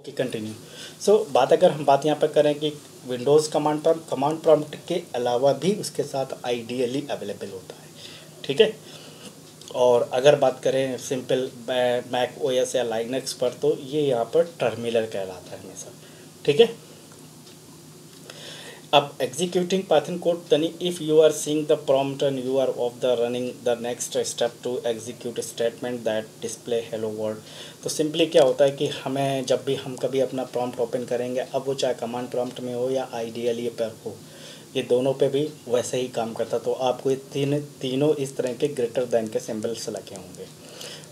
Okay continue. सो अगर हम बात यहाँ पर करें कि विंडोज़ कमांड प्रॉम्प्ट के अलावा भी उसके साथ आइडियली अवेलेबल होता है, ठीक है। और अगर बात करें सिंपल मैक ओएस या लाइनक्स पर, तो ये यहाँ पर टर्मिनल कहलाता है हमेशा, ठीक है। अब एग्जीक्यूटिंग पाइथन कोड यानी if you are seeing the prompt and you are off the running the next step to execute statement that display hello world. तो सिंपली क्या होता है कि हमें जब भी हम कभी अपना प्रॉम्प्ट ओपन करेंगे, अब वो चाहे कमांड प्रॉम्प्ट में हो या आइडियली पर हो, ये दोनों पे भी वैसे ही काम करता। तो आपको ये तीनों इस तरह के ग्रेटर दैन के सिंबल्स लगे होंगे।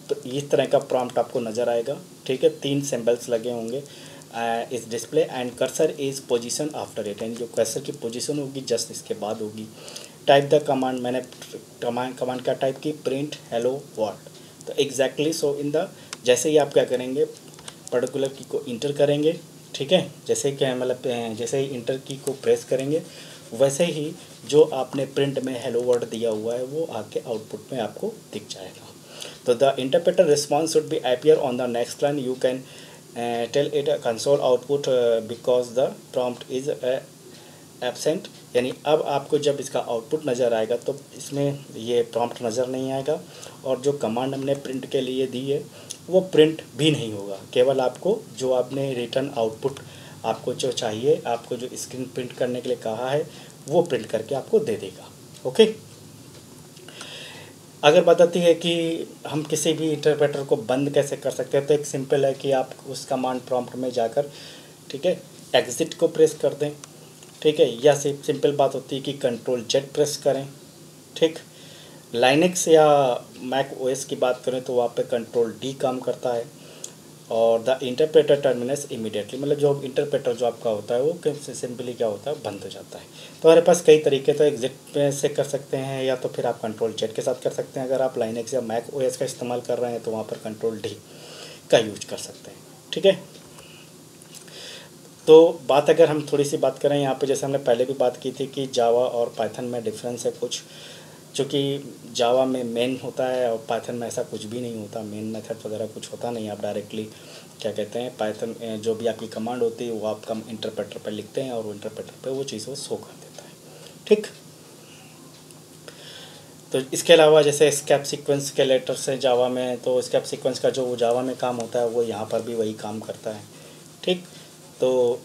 तो इस तरह का प्रॉम्प्ट आपको नज़र आएगा, ठीक है। 3 सिंबल्स लगे होंगे इस display and cursor is position after it, and जो कर्सर की पोजीशन होगी जस्ट इसके बाद होगी। टाइप द कमांड, मैंने कमांड का टाइप की प्रिंट हेलो वर्ल्ड। तो एग्जैक्टली सो इन द, जैसे ही आप क्या करेंगे, पर्टिकुलर की को इंटर करेंगे, ठीक है। जैसे क्या मतलब जैसे ही इंटर की को प्रेस करेंगे, वैसे ही जो आपने प्रिंट में हेलो वर्ल्ड दिया हुआ है वो आके आउटपुट में आपको दिख जाएगा। तो the interpreter response should be appear on the next line. You can tell it console output because the prompt is absent. यानी अब आपको जब इसका आउटपुट नज़र आएगा तो इसमें ये प्रॉम्प्ट नज़र नहीं आएगा, और जो कमांड हमने प्रिंट के लिए दी है वो प्रिंट भी नहीं होगा। केवल आपको जो आपने रिटर्न आउटपुट आपको जो चाहिए, आपको जो स्क्रीन प्रिंट करने के लिए कहा है, वो प्रिंट करके आपको दे देगा। ओके। अगर बताती है कि हम किसी भी इंटरप्रेटर को बंद कैसे कर सकते हैं, तो एक सिंपल है कि आप उस कमांड प्रॉम्प्ट में जाकर, ठीक है, एग्जिट को प्रेस कर दें, ठीक है। या सिंपल बात होती है कि कंट्रोल जेड प्रेस करें, ठीक। लाइनक्स या मैक ओएस की बात करें तो वहाँ पे कंट्रोल डी काम करता है, और द इंटरप्रेटर टर्मिनेट्स इमीडिएटली, मतलब जो इंटरप्रेटर जो आपका होता है वो सिंपली क्या होता है, बंद हो जाता है। तो हमारे पास कई तरीके, तो एग्जिट से कर सकते हैं, या तो फिर आप कंट्रोल जेड के साथ कर सकते हैं। अगर आप लाइनक्स या मैक ओएस का इस्तेमाल कर रहे हैं तो वहाँ पर कंट्रोल डी का यूज कर सकते हैं, ठीक है। तो अगर हम थोड़ी सी बात करें यहाँ पे, जैसे हमने पहले भी बात की थी कि जावा और पाइथन में डिफरेंस है कुछ, चूँकि जावा में मेन होता है और पाइथन में ऐसा कुछ भी नहीं होता, मेन मेथड वगैरह कुछ होता नहीं। आप डायरेक्टली क्या कहते हैं, पाइथन जो भी आपकी कमांड होती है वो आप कम इंटरप्रेटर पर लिखते हैं और वो इंटरप्रेटर पर वो चीज़ वो शो कर देता है, ठीक। तो इसके अलावा जैसे स्केप सीक्वेंस के लेटर्स है जावा में, तो स्केप सीक्वेंस का जो जावा में काम होता है वो यहाँ पर भी वही काम करता है, ठीक। तो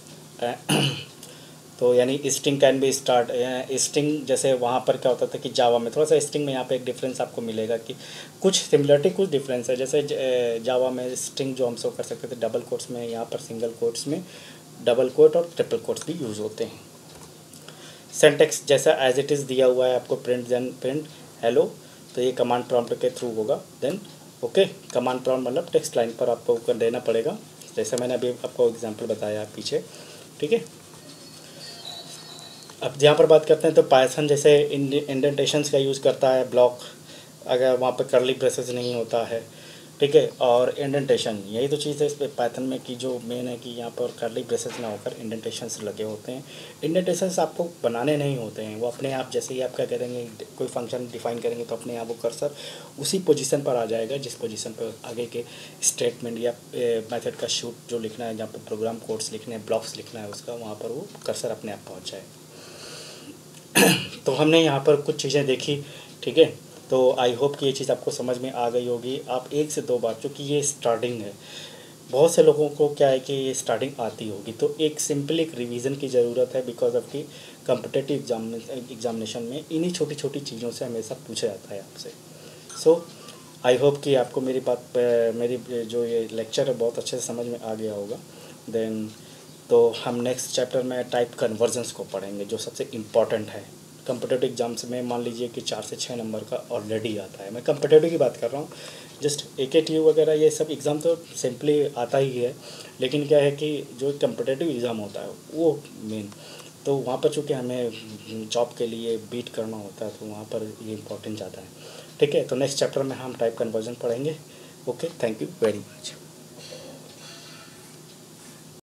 तो यानी string can be start, string जैसे वहाँ पर क्या होता था कि जावा में थोड़ा सा स्ट्रिंग में यहाँ पे एक डिफरेंस आपको मिलेगा कि कुछ सिमिलरिटी कुछ डिफरेंस है। जैसे जावा में स्ट्रिंग जो हम शो कर सकते थे डबल कोट्स में, यहाँ पर सिंगल कोट्स में डबल कोट और ट्रिपल कोट्स भी यूज़ होते हैं। सिंटैक्स जैसा एज इट इज़ दिया हुआ है आपको, प्रिंट देन प्रिंट हेलो, तो ये कमांड प्रॉम्प्ट के थ्रू होगा। देन ओके, कमांड प्रॉम्प्ट मतलब टेक्स्ट लाइन पर आपको देना पड़ेगा, जैसे मैंने अभी आपको एग्जाम्पल बताया पीछे, ठीक है। अब यहाँ पर बात करते हैं तो पाइथन जैसे इंडेंटेशंस का यूज़ करता है, ब्लॉक अगर वहाँ पर करली ब्रेसेस नहीं होता है, ठीक है, और इंडेंटेशन, यही तो चीज़ है इस पाइथन में कि जो मेन है कि यहाँ पर करली ब्रेसेस ना होकर इंडेंटेशंस लगे होते हैं। इंडेंटेशंस आपको बनाने नहीं होते हैं, वो अपने आप, जैसे ही आप क्या करेंगे कोई फंक्शन डिफाइन करेंगे तो अपने आप वो कर्सर उसी पोजीशन पर आ जाएगा जिस पोजीशन पर आगे के स्टेटमेंट या मेथड का शूट जो लिखना है, जहाँ पर प्रोग्राम कोड्स लिखने हैं, ब्लॉक्स लिखना है उसका, वहाँ पर वो कर्सर अपने आप पहुँच जाएगा। तो हमने यहाँ पर कुछ चीज़ें देखी, ठीक है। तो आई होप कि ये चीज़ आपको समझ में आ गई होगी। आप 1 से 2 बार, क्योंकि ये स्टार्टिंग है, बहुत से लोगों को क्या है कि ये स्टार्टिंग आती होगी, तो एक सिंपल एक रिवीजन की ज़रूरत है, बिकॉज ऑफ कि कॉम्पिटिटिव एग्जामिनेशन में इन्हीं छोटी छोटी चीज़ों से हमेशा पूछा जाता है आपसे। सो आई होप कि आपको मेरी जो ये लेक्चर है बहुत अच्छे से समझ में आ गया होगा। देन तो हम नेक्स्ट चैप्टर में टाइप कन्वर्जन्स को पढ़ेंगे, जो सबसे इम्पॉर्टेंट है। कॉम्पिटिटिव एग्जाम्स में मान लीजिए कि 4 से 6 नंबर का ऑलरेडी आता है, मैं कॉम्पिटिटिव की बात कर रहा हूँ, जस्ट AKTU वगैरह ये सब एग्ज़ाम तो सिंपली आता ही है, लेकिन क्या है कि जो कॉम्पिटिटिव एग्ज़ाम होता है वो मेन, तो वहाँ पर चूँकि हमें जॉब के लिए बीट करना होता है, तो वहाँ पर ये इम्पोर्टेंट ज़्यादा है, ठीक है। तो नेक्स्ट चैप्टर में हम टाइप कन्वर्जन पढ़ेंगे। Okay, thank you very much.